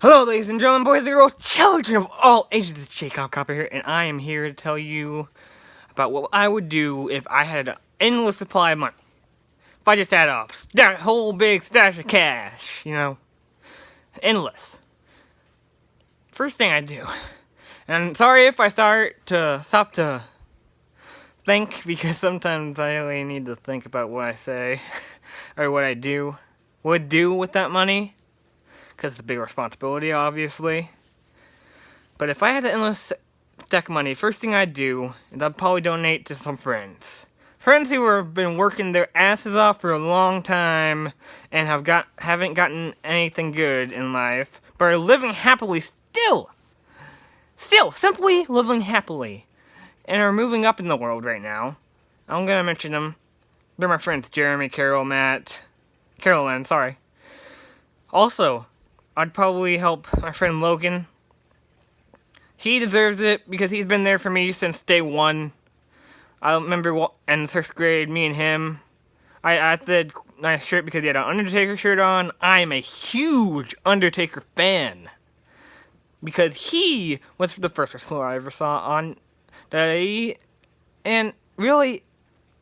Hello, ladies and gentlemen, boys and girls, children of all ages. It's Jacob Copper here, and I am here to tell you about what I would do if I had an endless supply of money. If I just had a whole big stash of cash, endless. First thing I do, and I'm sorry if I stop to think, because sometimes I really need to think about what I say, or what I would do with that money. Because it's a big responsibility, obviously. But if I had an endless stack of money, first thing I'd do is I'd probably donate to some friends. Friends who have been working their asses off for a long time and haven't gotten anything good in life, but are living happily still, simply living happily, and are moving up in the world right now. I'm gonna mention them. They're my friends: Jeremy, Carol, Matt, Carolyn. Sorry. Also, I'd probably help my friend Logan. He deserves it because he's been there for me since day one. I remember in 6th grade, me and him, I had the nice shirt because he had an Undertaker shirt on. I am a huge Undertaker fan because he was the first wrestler I ever saw on WWE. And really,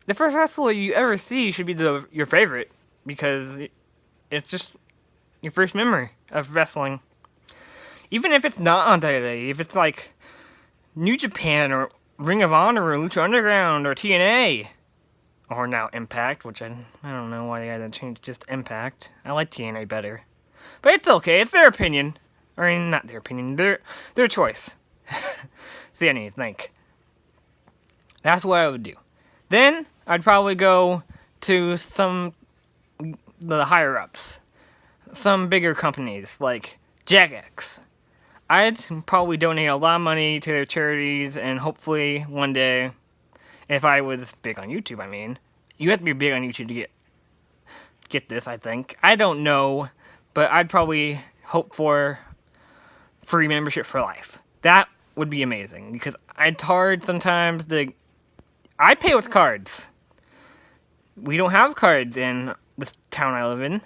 the first wrestler you ever see should be your favorite, because it's just your first memory of wrestling. Even if it's not on WWE, if it's like New Japan or Ring of Honor or Lucha Underground or TNA, or now Impact, which I don't know why they had to change just Impact. I like TNA better, but it's okay. It's their opinion, or not their opinion, their choice. See, I need to think. That's what I would do. Then I'd probably go to the higher ups. Some bigger companies like Jagex. I'd probably donate a lot of money to their charities, and hopefully one day, if I was big on YouTube, you have to be big on YouTube to get this, I think. I don't know, but I'd probably hope for free membership for life. That would be amazing, because it's hard sometimes I pay with cards. We don't have cards in this town I live in,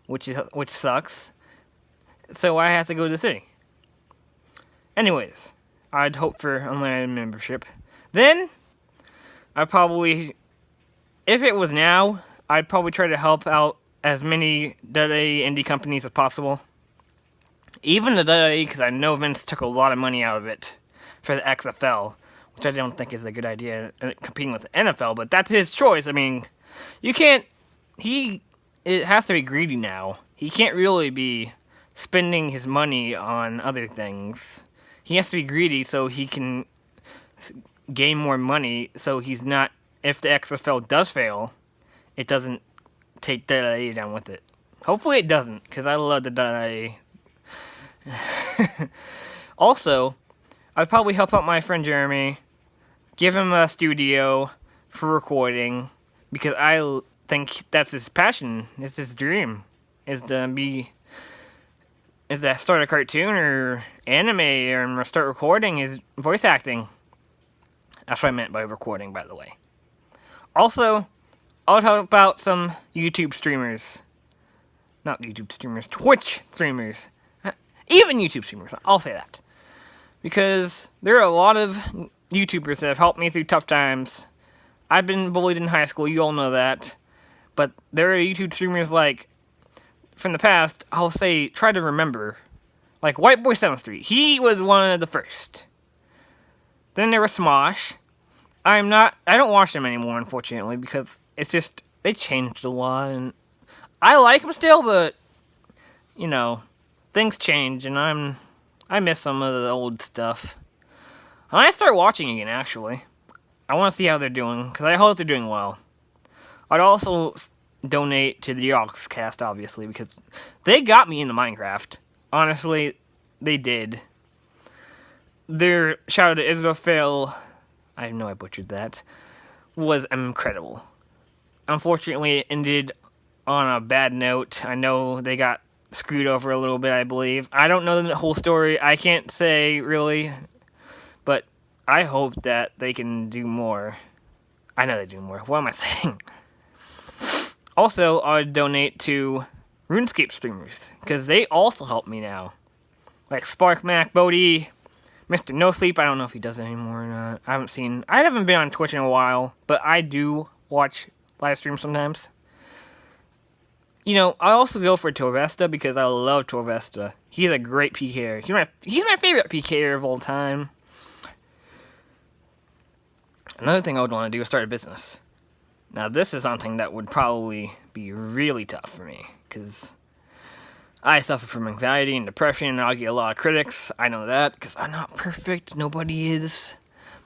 which sucks. So I have to go to the city. Anyways, I'd hope for unlimited membership. Then, if it was now, I'd probably try to help out as many WWE indie companies as possible. Even the WWE, because I know Vince took a lot of money out of it for the XFL, which I don't think is a good idea, competing with the NFL, but that's his choice. You can't... It has to be greedy now. He can't really be spending his money on other things. He has to be greedy so he can gain more money, so he's not... If the XFL does fail, it doesn't take WWE down with it. Hopefully it doesn't, because I love the WWE. Also, I'd probably help out my friend Jeremy, give him a studio for recording, because I think that's his passion, it's his dream, is to start a cartoon or anime or start recording his voice acting. That's what I meant by recording, by the way. Also, I would help out some YouTube streamers. Not YouTube streamers, Twitch streamers. Even YouTube streamers, I'll say that. Because there are a lot of YouTubers that have helped me through tough times. I've been bullied in high school, you all know that. But there are YouTube streamers from the past, I'll say, try to remember. Like White Boy 7th Street. He was one of the first. Then there was Smosh. I don't watch them anymore, unfortunately, because it's just, they changed a lot, and I like them still, but, things change, and I miss some of the old stuff. I might start watching again, actually. I want to see how they're doing, because I hope they're doing well. I'd also donate to the Yogscast, obviously, because they got me into Minecraft. Honestly, they did. Their shout out to Israel, I know I butchered that, was incredible. Unfortunately, it ended on a bad note. I know they got screwed over a little bit, I believe. I don't know the whole story. I can't say, really. But I hope that they can do more. I know they do more. What am I saying? Also, I would donate to RuneScape streamers, because they also help me now. like Spark Mac, Bodie, Mr. No Sleep. I don't know if he does it anymore or not. I haven't been on Twitch in a while, but I do watch live streams sometimes. You know, I also go for Torvesta because I love Torvesta. He's a great PKer. He's my favorite PKer of all time. Another thing I would want to do is start a business. Now, this is something that would probably be really tough for me, because I suffer from anxiety and depression, and I'll get a lot of critics. I know that, because I'm not perfect. Nobody is.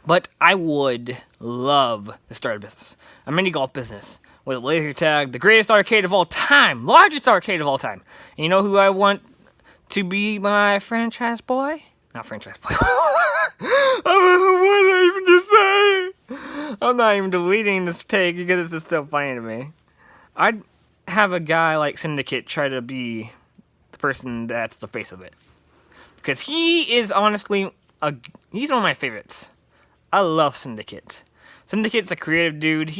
But I would love to start a business. A mini golf business with a laser tag, the greatest arcade of all time, largest arcade of all time. And you know who I want to be my franchise boy? Not franchise boy. What did I even just say? I'm not even deleting this take because it's still funny to me. I'd have a guy like Syndicate try to be the person that's the face of it. Because he is honestly, he's one of my favorites. I love Syndicate. Syndicate's a creative dude.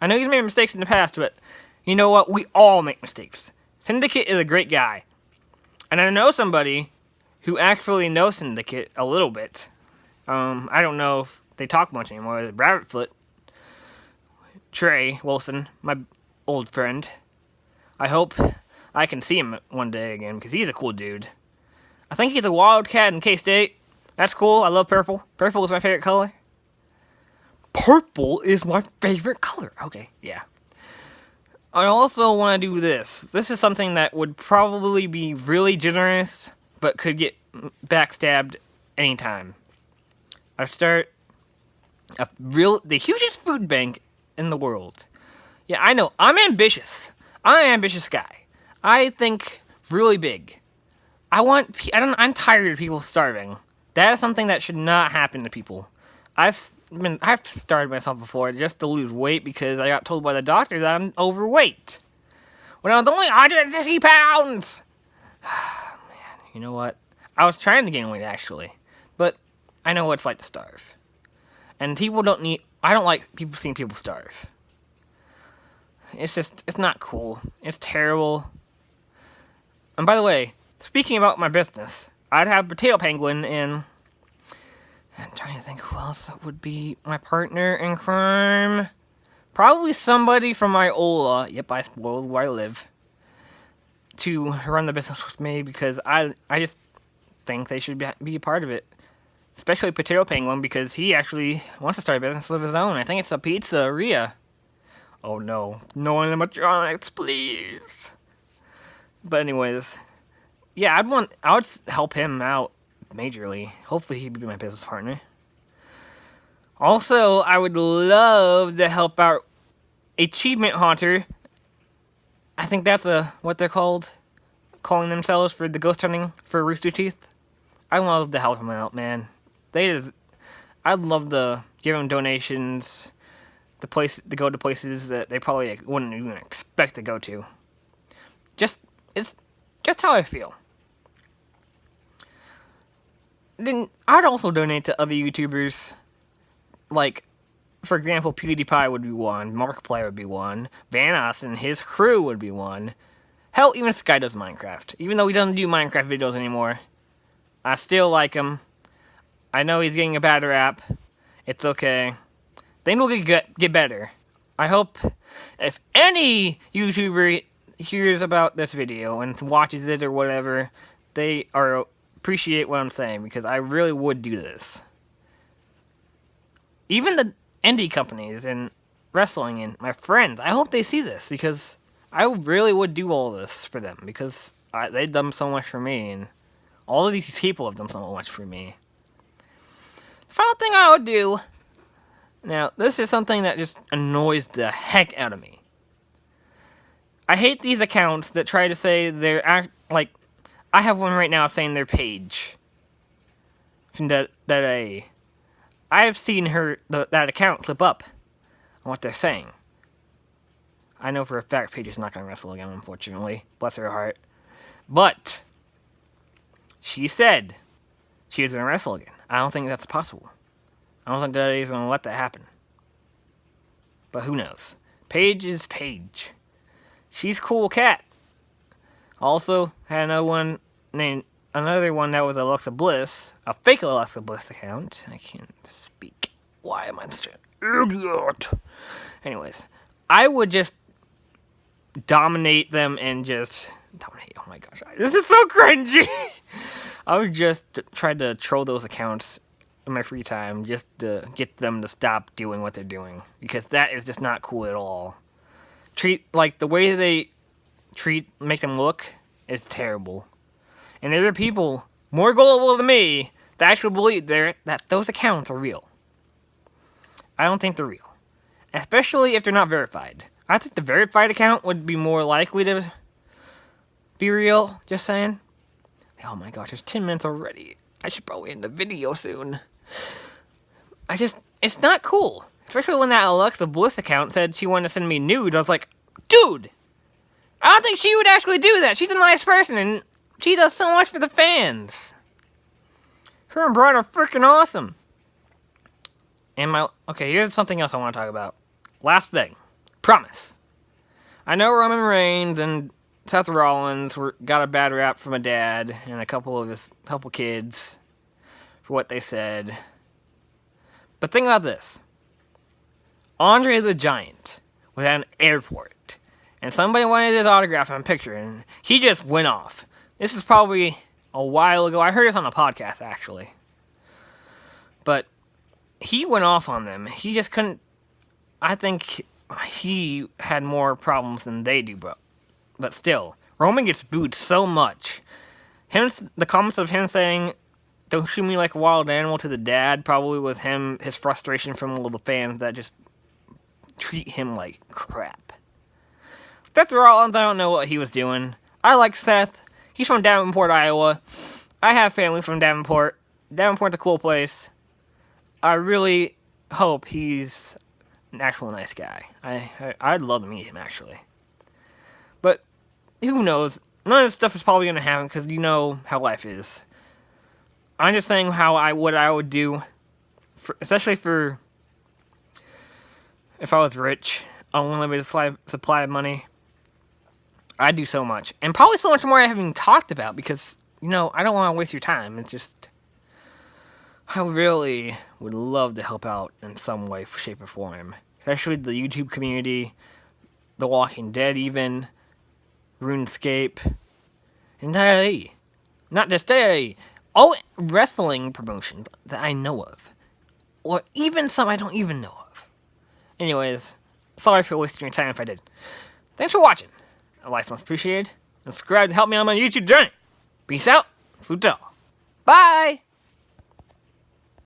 I know he's made mistakes in the past, but you know what? We all make mistakes. Syndicate is a great guy. And I know somebody who actually knows Syndicate a little bit. I don't know if they talk much anymore. Rabbitfoot, Trey Wilson, my old friend. I hope I can see him one day again, because he's a cool dude. I think he's a Wildcat in K-State. That's cool. I love purple. Purple is my favorite color. Purple is my favorite color. Okay, yeah. I also want to do this. This is something that would probably be really generous, but could get backstabbed anytime. I start the hugest food bank in the world. Yeah, I know. I'm ambitious. I'm an ambitious guy. I think really big. I'm tired of people starving. That is something that should not happen to people. I've starved myself before just to lose weight because I got told by the doctor that I'm overweight when I was only 150 pounds. Man, you know what? I was trying to gain weight actually, but I know what it's like to starve. And I don't like seeing people starve. It's not cool. It's terrible. And by the way, speaking about my business, I'd have Potato Penguin and I'm trying to think who else would be my partner in crime. Probably somebody from Iola. Yep, I spoiled where I live. To run the business with me because I just think they should be a part of it. Especially Potato Penguin because he actually wants to start a business of his own. I think it's a pizzeria. Oh no. No animatronics, please. But anyways. Yeah, I would help him out majorly. Hopefully he'd be my business partner. Also, I would love to help out Achievement Hunter. I think that's what they're calling themselves for the ghost hunting for Rooster Teeth. I'd love to help them out, man. I'd love to give them donations, to go to places that they probably wouldn't even expect to go to. It's just how I feel. Then I'd also donate to other YouTubers, like, for example, PewDiePie would be one, Markiplier would be one, Vanoss and his crew would be one. Hell, even Sky does Minecraft. Even though he doesn't do Minecraft videos anymore, I still like him. I know he's getting a bad rap. It's okay. Things will get better. I hope if any YouTuber hears about this video and watches it or whatever, they appreciate what I'm saying, because I really would do this. Even the indie companies and wrestling and my friends, I hope they see this, because I really would do all this for them, because they've done so much for me, and all of these people have done so much for me. The final thing I would do, now this is something that just annoys the heck out of me. I hate these accounts that try to say I have one right now saying their page. I've seen that account slip up on what they're saying. I know for a fact Paige is not going to wrestle again, unfortunately. Bless her heart. But she said she was going to wrestle again. I don't think that's possible. I don't think Daddy's going to let that happen. But who knows? Paige is Paige. She's a cool cat. Also, had another one named another one that was Alexa Bliss, a fake Alexa Bliss account. I can't speak. Why am I such an idiot? Anyways, I would just dominate them and just dominate. Oh my gosh, this is so cringy. I would just try to troll those accounts in my free time just to get them to stop doing what they're doing, because that is just not cool at all. The way they make them look is terrible. And there are people more gullible than me that actually believe that those accounts are real. I don't think they're real, especially if they're not verified. I think the verified account would be more likely to be real. Just saying. Oh my gosh, there's 10 minutes already. I should probably end the video soon. It's not cool. Especially when that Alexa Bliss account said she wanted to send me nudes. I was like, dude, I don't think she would actually do that. She's a nice person, and she does so much for the fans. Her and Brian are freaking awesome. Okay, here's something else I want to talk about. Last thing. Promise. I know Roman Reigns and Seth Rollins got a bad rap from a dad and a couple kids for what they said. But think about this. Andre the Giant was at an airport, and somebody wanted his autograph and a picture, and he just went off. This is probably a while ago. I heard this on a podcast, actually. But he went off on them. He just couldn't. I think he had more problems than they do, but still, Roman gets booed so much. The comments of him saying, "Don't shoot me like a wild animal" to the dad, probably with his frustration from all the fans that just treat him like crap. Seth Rollins, I don't know what he was doing. I like Seth. He's from Davenport, Iowa. I have family from Davenport. Davenport's a cool place. I really hope he's an actual nice guy. I'd love to meet him, actually. But who knows? None of this stuff is probably going to happen because you know how life is. I'm just saying what I would do, especially for if I was rich, unlimited supply of money. I'd do so much. And probably so much more I haven't even talked about because, I don't want to waste your time. It's just, I really would love to help out in some way, shape, or form. Especially the YouTube community, The Walking Dead even, RuneScape, entirely. Not just all wrestling promotions that I know of. Or even some I don't even know of. Anyways, sorry for wasting your time if I did. Thanks for watching. A like's much appreciated. And subscribe to help me on my YouTube journey. Peace out. Futal. Bye!